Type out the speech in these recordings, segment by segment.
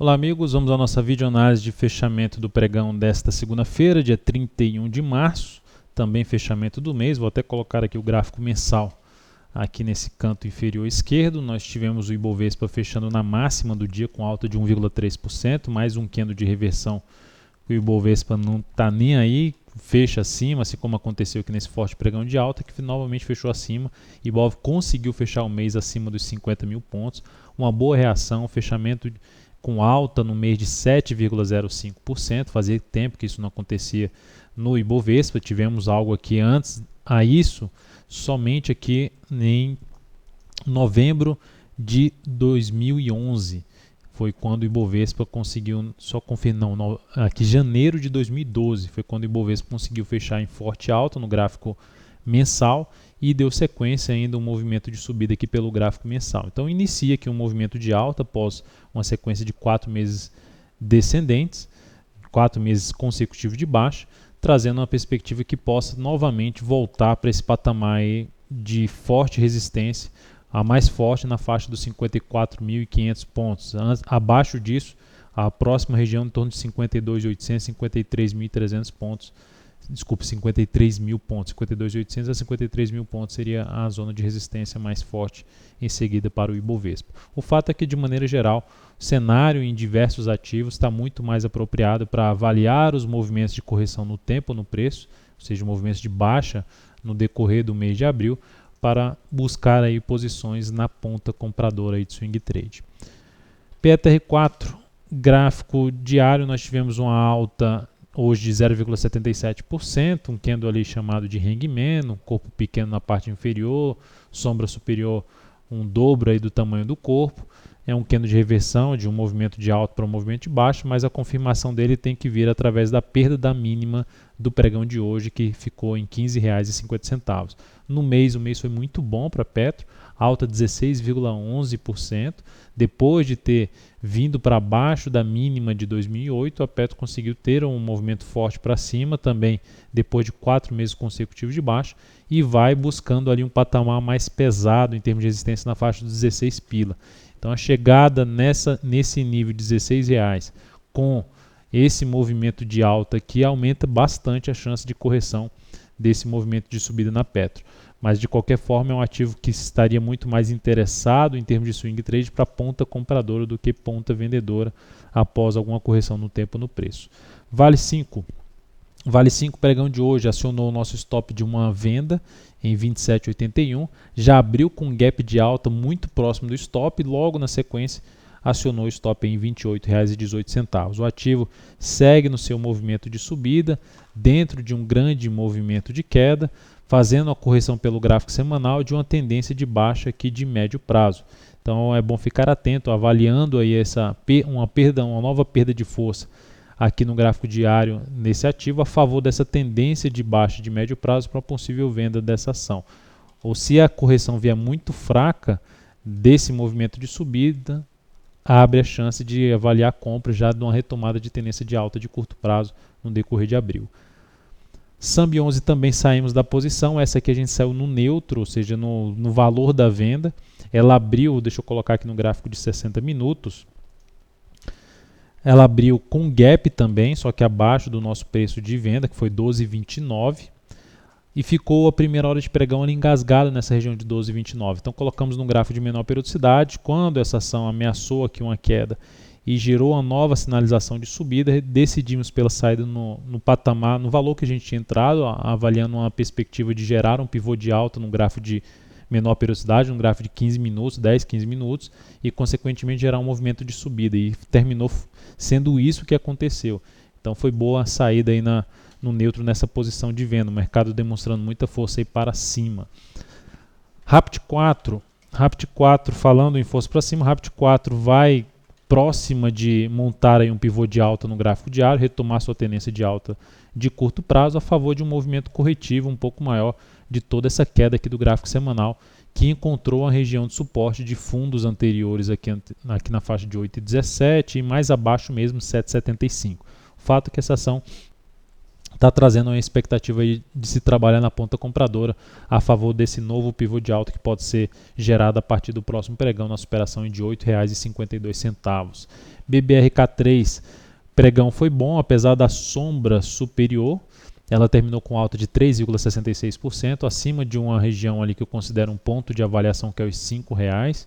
Olá amigos, vamos à nossa videoanálise de fechamento do pregão desta segunda-feira, dia 31 de março, também fechamento do mês. Vou até colocar aqui o gráfico mensal aqui nesse canto inferior esquerdo. Nós tivemos o Ibovespa fechando na máxima do dia com alta de 1,3%, mais um candle de reversão. O Ibovespa não está nem aí, fecha acima, assim como aconteceu aqui nesse forte pregão de alta, que novamente fechou acima. Ibov conseguiu fechar o mês acima dos 50 mil pontos, uma boa reação, fechamento com alta no mês de 7,05%, fazia tempo que isso não acontecia no Ibovespa. Tivemos algo aqui antes a isso, somente aqui em novembro de 2011. Foi quando o Ibovespa conseguiu, aqui janeiro de 2012, foi quando o Ibovespa conseguiu fechar em forte alta no gráfico mensal e deu sequência ainda um movimento de subida aqui pelo gráfico mensal. Então inicia aqui um movimento de alta após uma sequência de 4 meses descendentes, 4 meses consecutivos de baixa, trazendo uma perspectiva que possa novamente voltar para esse patamar aí de forte resistência, a mais forte na faixa dos 54.500 pontos. Abaixo disso, a próxima região em torno de 52.800, 53.300 pontos. Desculpe, 53 mil pontos, 52.800 a 53 mil pontos seria a zona de resistência mais forte em seguida para o Ibovespa. O fato é que, de maneira geral, o cenário em diversos ativos está muito mais apropriado para avaliar os movimentos de correção no tempo, no preço, ou seja, movimentos de baixa no decorrer do mês de abril, para buscar aí posições na ponta compradora aí de swing trade. PETR4, gráfico diário, nós tivemos uma alta hoje de 0,77%, um candle ali chamado de hangman, um corpo pequeno na parte inferior, sombra superior um dobro aí do tamanho do corpo. É um candle de reversão, de um movimento de alto para um movimento de baixo, mas a confirmação dele tem que vir através da perda da mínima do pregão de hoje, que ficou em R$ 15,50. No mês, o mês foi muito bom para a Petro, alta 16,11%. Depois de ter vindo para baixo da mínima de 2008, a Petro conseguiu ter um movimento forte para cima, também depois de 4 meses consecutivos de baixa, e vai buscando ali um patamar mais pesado em termos de resistência na faixa dos 16 pila. Então a chegada nesse nível de R$16 com esse movimento de alta aqui aumenta bastante a chance de correção desse movimento de subida na Petro. Mas de qualquer forma é um ativo que estaria muito mais interessado em termos de swing trade para ponta compradora do que ponta vendedora após alguma correção no tempo no preço. Vale 5, pregão de hoje, acionou o nosso stop de uma venda em 27,81, já abriu com um gap de alta muito próximo do stop e logo na sequência acionou o stop em R$ 28,18. O ativo segue no seu movimento de subida, dentro de um grande movimento de queda, fazendo a correção pelo gráfico semanal de uma tendência de baixa aqui de médio prazo. Então é bom ficar atento, avaliando aí uma nova perda de força aqui no gráfico diário nesse ativo a favor dessa tendência de baixa de médio prazo para uma possível venda dessa ação. Ou se a correção vier muito fraca desse movimento de subida, abre a chance de avaliar a compra já de uma retomada de tendência de alta de curto prazo no decorrer de abril. SAMB 11 também saímos da posição, essa aqui a gente saiu no neutro, ou seja, no valor da venda. Ela abriu, deixa eu colocar aqui no gráfico de 60 minutos, ela abriu com gap também, só que abaixo do nosso preço de venda, que foi 12,29, e ficou a primeira hora de pregão ali engasgada nessa região de 12,29. Então colocamos no gráfico de menor periodicidade. Quando essa ação ameaçou aqui uma queda e gerou uma nova sinalização de subida, decidimos pela saída no patamar, no valor que a gente tinha entrado, avaliando uma perspectiva de gerar um pivô de alta no gráfico de menor periodicidade, um gráfico de 15 minutos, 10, 15 minutos, e consequentemente gerar um movimento de subida, e terminou sendo isso que aconteceu. Então foi boa a saída aí no neutro nessa posição de venda, o mercado demonstrando muita força aí para cima. Rapt 4, falando em força para cima, Rapt 4 vai próxima de montar aí um pivô de alta no gráfico diário, retomar sua tendência de alta de curto prazo a favor de um movimento corretivo um pouco maior de toda essa queda aqui do gráfico semanal, que encontrou a região de suporte de fundos anteriores aqui na faixa de 8,17 e mais abaixo mesmo 7,75. O fato é que essa ação está trazendo uma expectativa aí de se trabalhar na ponta compradora a favor desse novo pivô de alta que pode ser gerado a partir do próximo pregão na superação de R$ 8,52. BBRK3, pregão foi bom, apesar da sombra superior, ela terminou com alta de 3,66%, acima de uma região ali que eu considero um ponto de avaliação, que é os R$ 5,00,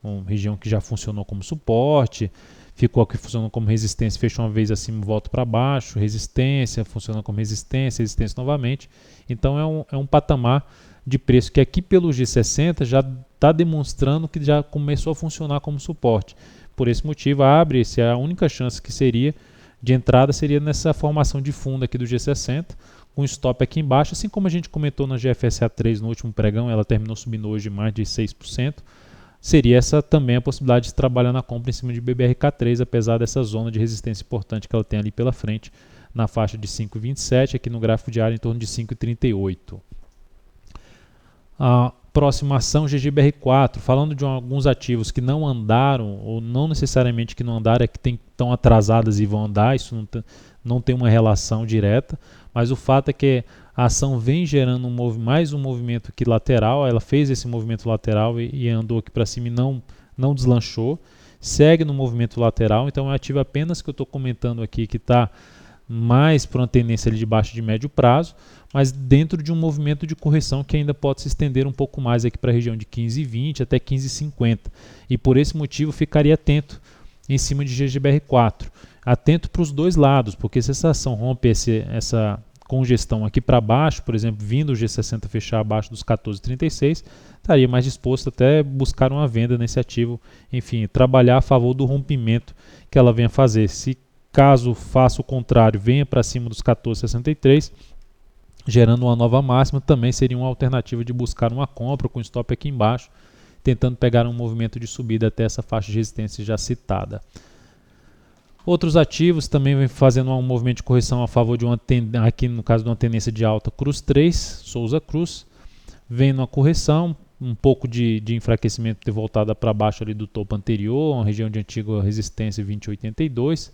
uma região que já funcionou como suporte, ficou aqui funcionando como resistência, fechou uma vez acima e volta para baixo, resistência, funciona como resistência, resistência novamente. Então é um patamar de preço que aqui pelo G60 já está demonstrando que já começou a funcionar como suporte. Por esse motivo, abre-se a única chance que seria de entrada seria nessa formação de fundo aqui do G60, com stop aqui embaixo, assim como a gente comentou na GFSA3 no último pregão, ela terminou subindo hoje mais de 6%. Seria essa também a possibilidade de trabalhar na compra em cima de BBRK3, apesar dessa zona de resistência importante que ela tem ali pela frente, na faixa de 5,27, aqui no gráfico diário em torno de 5,38. A próxima ação, GGBR4, falando de alguns ativos que não andaram, ou não necessariamente que não andaram, é que estão atrasadas e vão andar, isso não tem uma relação direta, mas o fato é que a ação vem gerando mais um movimento aqui lateral, ela fez esse movimento lateral e andou aqui para cima e não deslanchou, segue no movimento lateral, então é um ativo apenas que eu estou comentando aqui que está mais para uma tendência ali de baixo de médio prazo, mas dentro de um movimento de correção que ainda pode se estender um pouco mais aqui para a região de 15,20 até 15,50, e por esse motivo ficaria atento em cima de GGBR4, atento para os dois lados, porque se essa ação rompe essa congestão aqui para baixo, por exemplo, vindo o G60 fechar abaixo dos 14,36, estaria mais disposto até buscar uma venda nesse ativo, enfim, trabalhar a favor do rompimento que ela venha fazer. Se caso faça o contrário, venha para cima dos 14,63, gerando uma nova máxima, também seria uma alternativa de buscar uma compra com stop aqui embaixo, tentando pegar um movimento de subida até essa faixa de resistência já citada. Outros ativos também vem fazendo um movimento de correção a favor de aqui no caso de uma tendência de alta Cruz 3, Souza Cruz, vem numa correção, um pouco de enfraquecimento ter voltado para baixo ali do topo anterior, uma região de antiga resistência 20,82,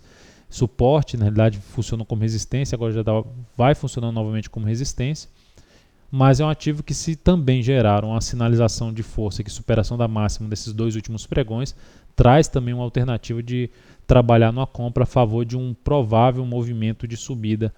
suporte, na realidade funcionou como resistência, agora já vai funcionando novamente como resistência, mas é um ativo que se também gerar uma sinalização de força, que superação da máxima desses dois últimos pregões, traz também uma alternativa de trabalhar numa compra a favor de um provável movimento de subida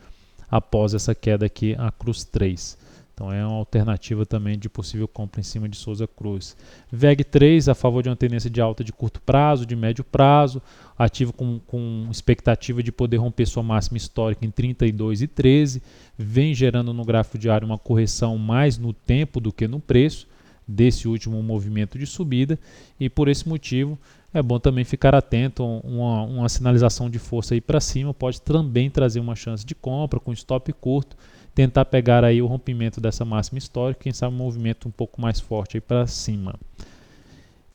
após essa queda aqui, a Cruz 3. Então é uma alternativa também de possível compra em cima de Souza Cruz. VEG3 a favor de uma tendência de alta de curto prazo, de médio prazo, ativo com expectativa de poder romper sua máxima histórica em 32,13, vem gerando no gráfico diário uma correção mais no tempo do que no preço desse último movimento de subida, e por esse motivo é bom também ficar atento, uma sinalização de força aí para cima pode também trazer uma chance de compra com stop curto, tentar pegar aí o rompimento dessa máxima histórica, quem sabe um movimento um pouco mais forte aí para cima.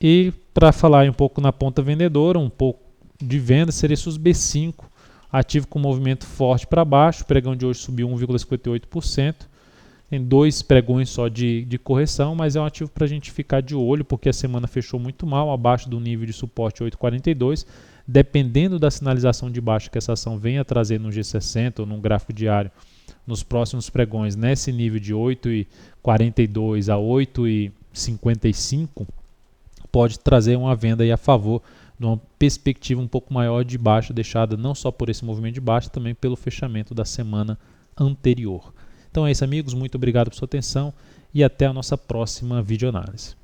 E para falar aí um pouco na ponta vendedora, um pouco de venda, seria esse B5, ativo com movimento forte para baixo, o pregão de hoje subiu 1,58%, tem dois pregões só de correção, mas é um ativo para a gente ficar de olho, porque a semana fechou muito mal, abaixo do nível de suporte 8,42, dependendo da sinalização de baixa que essa ação venha trazer no G60 ou no gráfico diário, nos próximos pregões, nesse nível de 8,42 a 8,55, pode trazer uma venda aí a favor de uma perspectiva um pouco maior de baixa, deixada não só por esse movimento de baixa, também pelo fechamento da semana anterior. Então é isso, amigos, muito obrigado por sua atenção e até a nossa próxima videoanálise.